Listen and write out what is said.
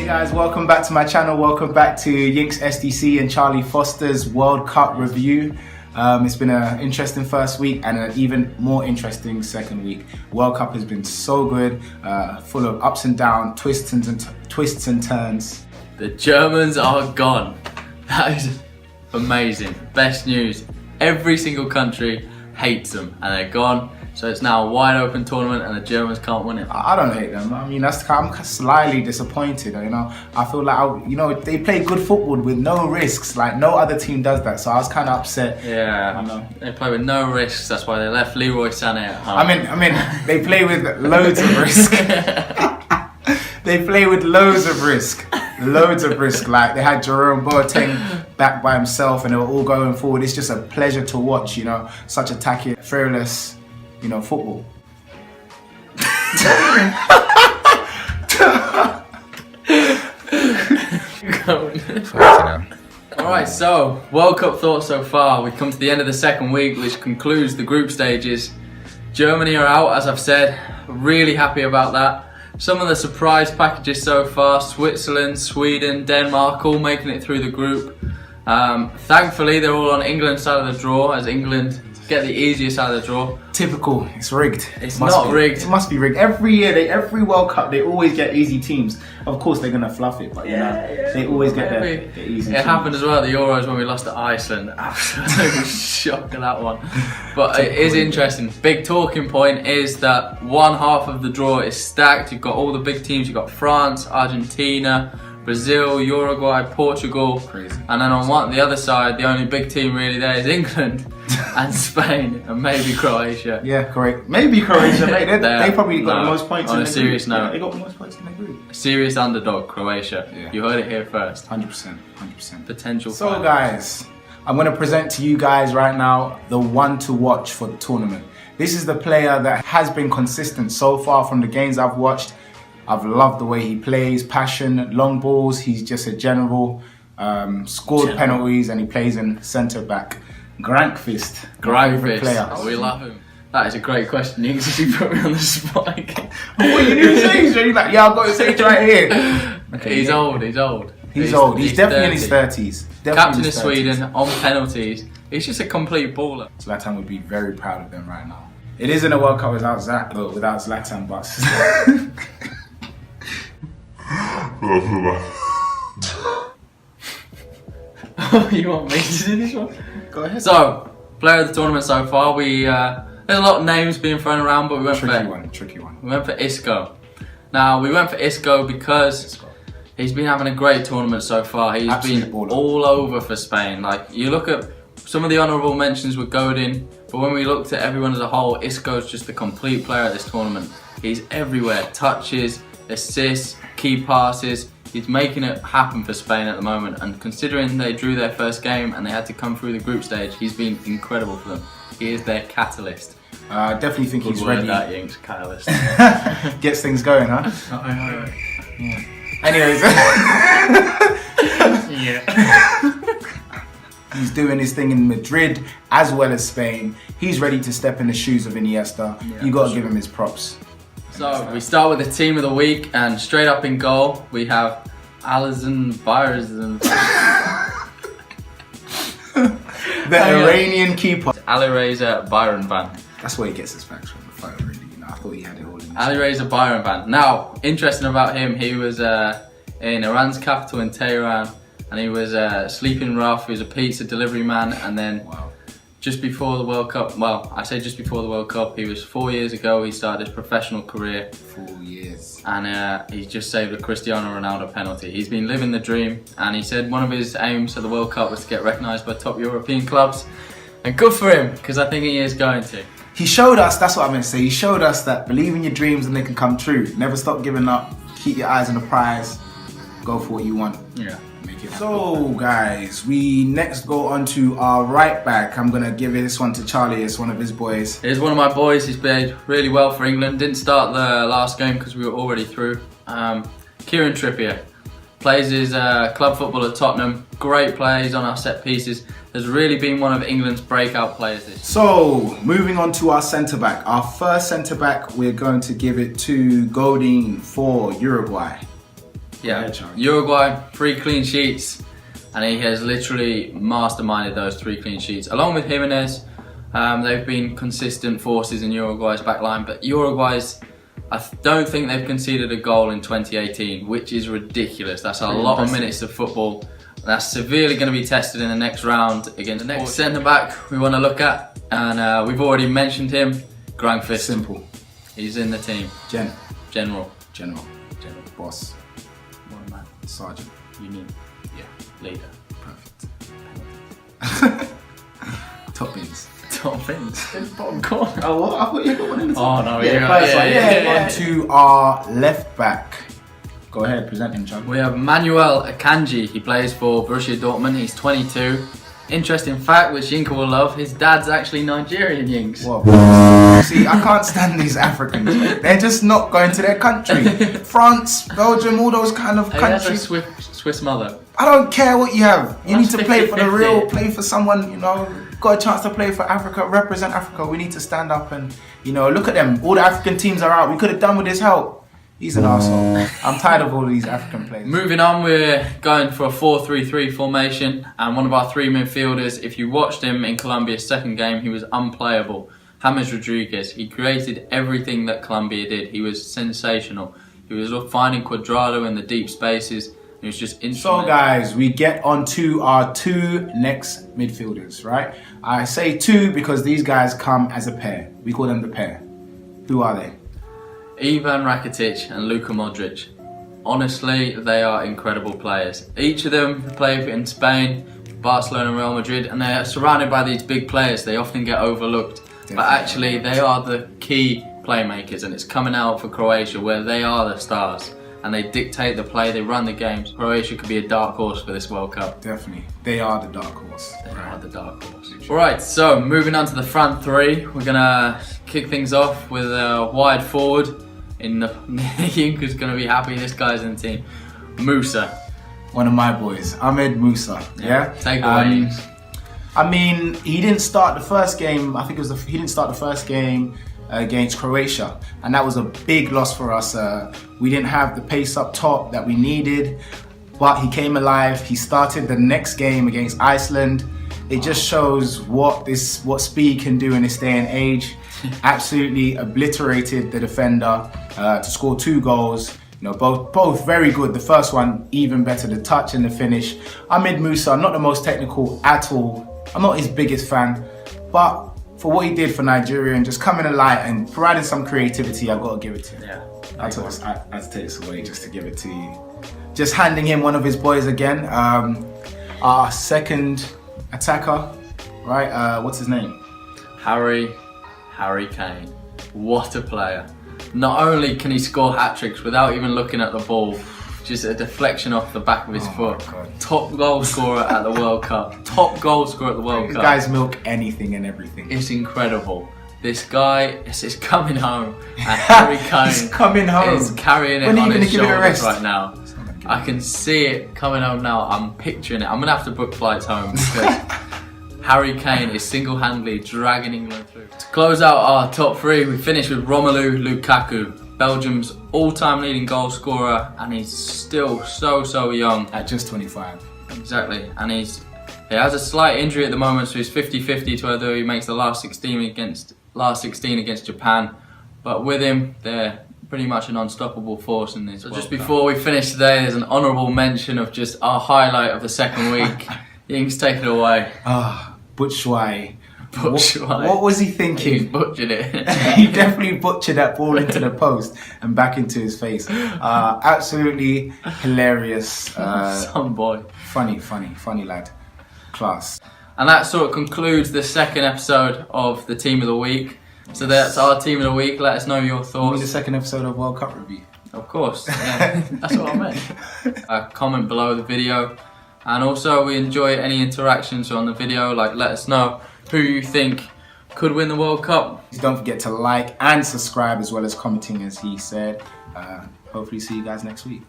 Hey guys, welcome back to my channel. Welcome back to Yinks SDC and Charlie Foster's World Cup review. It's been an interesting first week and an even more interesting second week. World Cup has been so good, full of ups and downs, twists and turns. The Germans are gone. That is amazing. Best news. Every single country hates them and they're gone. So it's now a wide open tournament and the Germans can't win it. I don't hate them. I mean, I'm slightly disappointed. You know, I feel like they play good football with no risks. Like no other team does that. So I was kind of upset. Yeah, I know. They play with no risks. That's why they left Leroy Sané at home. I mean, they play with loads of risk. They play with loads of risk. Loads of risk. Like they had Jerome Boateng back by himself, and they were all going forward. It's just a pleasure to watch. You know, such attacking, fearless. You know, football. Alright, so World Cup thoughts so far. We've come to the end of the second week, which concludes the group stages. Germany are out, as I've said. Really happy about that. Some of the surprise packages so far: Switzerland, Sweden, Denmark, all making it through the group. Thankfully, they're all on England's side of the draw, as England get the easiest side of the draw. Typical. It's rigged. It's not rigged. It must be rigged. Every year, every World Cup, they always get easy teams. Of course, they're gonna fluff it, but they always get the easy teams. It happened as well at the Euros when we lost to Iceland. Absolutely shock at that one. But it is interesting. Big talking point is that one half of the draw is stacked. You've got all the big teams. You've got France, Argentina, Brazil, Uruguay, Portugal. Crazy. And then on the other side, the only big team really there is England and Spain and maybe Croatia. Yeah, correct. Maybe Croatia. They probably got the most points in the group. On a serious note. They got the most points in the group. Serious underdog, Croatia. Yeah. You heard it here first. 100%. Potential. So guys, I'm going to present to you guys right now the one to watch for the tournament. This is the player that has been consistent so far from the games I've watched. I've loved the way he plays, passion, long balls. He's just a general, scored penalties, and he plays in centre back. Grankvist, player. Oh, we love him. That is a great question. You put me on the spot again. What you need to say? So you're like, yeah, I've got to say it right here. Okay, he's old. He's old. He's definitely in his 30s. Captain of Sweden on penalties. He's just a complete baller. Zlatan would be very proud of them right now. It isn't a World Cup without Zlatan, but. You want me to do this one? Go ahead. So, player of the tournament so far, there's a lot of names being thrown around, but we went tricky one. We went for Isco. Now, we went for Isco because he's been having a great tournament so far. He's been all over for Spain. Like, you look at some of the honourable mentions with Godin, but when we looked at everyone as a whole, Isco's just the complete player at this tournament. He's everywhere. Touches, assists, key passes. He's making it happen for Spain at the moment, and considering they drew their first game and they had to come through the group stage, he's been incredible for them. He is their catalyst. I definitely think he's ready. That Yinks, catalyst. Gets things going, huh? Yeah. Anyways. He's doing his thing in Madrid as well as Spain. He's ready to step in the shoes of Iniesta. You got to give him his props. So we start with the team of the week, and straight up in goal we have Alisson Bayerson. The Iranian keeper. Alireza Bayramvan. That's where he gets his facts from. The photo, really. You know, I thought he had it all in. Alireza Bayramvan. Now, interesting about him, he was in Iran's capital in Tehran, and he was sleeping rough. He was a pizza delivery man, and then. Wow. Just before the World Cup, well, I say just before the World Cup, he was 4 years ago, he started his professional career. 4 years. And he just saved a Cristiano Ronaldo penalty. He's been living the dream, and he said one of his aims at the World Cup was to get recognised by top European clubs. And good for him, because I think he is going to. He showed us, that's what I meant to say, he showed us that believe in your dreams and they can come true. Never stop giving up, keep your eyes on the prize, go for what you want. Yeah. So guys, we next go on to our right back. I'm gonna give this one to Charlie. It's one of his boys. He's one of my boys. He's played really well for England. Didn't start the last game because we were already through. Kieran Trippier plays his club football at Tottenham. Great player. He's on our set pieces. Has really been one of England's breakout players this year. So moving on to our centre back. Our first centre back, we're going to give it to Godin for Uruguay. Yeah, Uruguay, 3 clean sheets, and he has literally masterminded those 3 clean sheets. Along with Jimenez, they've been consistent forces in Uruguay's backline, but I don't think they've conceded a goal in 2018, which is ridiculous. That's a lot of minutes of football. That's severely going to be tested in the next round against the next centre-back we want to look at, and we've already mentioned him, Grangfist. Simple. He's in the team. General. Boss. One man. Sergeant. Union. Yeah. Leader. Perfect. Top bins. Bottom corner. Oh, what? I thought you got one in the top. Oh, no. Yeah. On to our left back. Go ahead, present him, John. We have Manuel Akanji. He plays for Borussia Dortmund. He's 22. Interesting fact, which Yinka will love, his dad's actually Nigerian, Yinks. What? See, I can't stand these Africans. They're just not going to their country. France, Belgium, all those kind of countries. He has a Swiss mother. I don't care what you have. You need to play for the 50-50. real, play for someone, you know, got a chance to play for Africa, represent Africa. We need to stand up and, you know, look at them. All the African teams are out. We could have done with his help. He's an arsehole. I'm tired of all these African players. Moving on, we're going for a 4-3-3 formation, and one of our 3 midfielders, if you watched him in Colombia's second game, he was unplayable. James Rodriguez. He created everything that Colombia did. He was sensational. He was finding Cuadrado in the deep spaces. He was just instrumental. So guys, we get on to our 2 next midfielders, right? I say 2 because these guys come as a pair. We call them the pair. Who are they? Ivan Rakitic and Luka Modric. Honestly, they are incredible players. Each of them play in Spain, Barcelona and Real Madrid, and they are surrounded by these big players. They often get overlooked. Definitely. But actually, they are the key playmakers, and it's coming out for Croatia where they are the stars. And they dictate the play, they run the games. Croatia could be a dark horse for this World Cup. Definitely. They are the dark horse. They are the dark horse. Alright, so moving on to the front 3, we're going to kick things off with a wide forward. Yinka's going to be happy this guy's in the team. Musa. One of my boys, Ahmed Musa. Yeah? Take away. I mean, he didn't start the first game. I think he didn't start the first game against Croatia, and that was a big loss for us. We didn't have the pace up top that we needed, but he came alive. He started the next game against Iceland. It just shows what speed can do in this day and age. Absolutely obliterated the defender to score 2 goals. You know, both very good. The first one even better, the touch and the finish. Ahmed Musa, not the most technical at all. I'm not his biggest fan, but for what he did for Nigeria and just coming alive and providing some creativity, I've got to give it to him. Yeah, I had to take this away just to give it to you. Just handing him one of his boys again. Our second attacker, right? What's his name? Harry Kane. What a player. Not only can he score hat-tricks without even looking at the ball, just a deflection off the back of his foot. Top goal scorer at the World Cup. Top goal scorer at the World Cup. Guys milk anything and everything. It's incredible. This guy is coming home, and Harry Kane He's coming home. is carrying it on his shoulders right now. I can see it coming home now. I'm picturing it. I'm going to have to book flights home because Harry Kane is single-handedly dragging England through. To close out our top 3, we finish with Romelu Lukaku, Belgium's all-time leading goal scorer, and he's still so young. At just 25. Exactly, and he has a slight injury at the moment, so he's 50-50 to whether he makes the last 16 against Japan. But with him, they're pretty much an unstoppable force in this. So just before we finish today, there's an honourable mention of just our highlight of the second week. Ying's take it away. Butchwai. What was he thinking? He butchered it. He definitely butchered that ball into the post and back into his face. Absolutely hilarious. Some boy. Funny lad. Class. And that sort of concludes the second episode of the Team of the Week. So that's our Team of the Week. Let us know your thoughts. The second episode of World Cup Review. Of course. Yeah. That's what I meant. Comment below the video. And also, we enjoy any interactions on the video. Like, let us know who you think could win the World Cup. Don't forget to like and subscribe as well as commenting, as he said. Hopefully see you guys next week.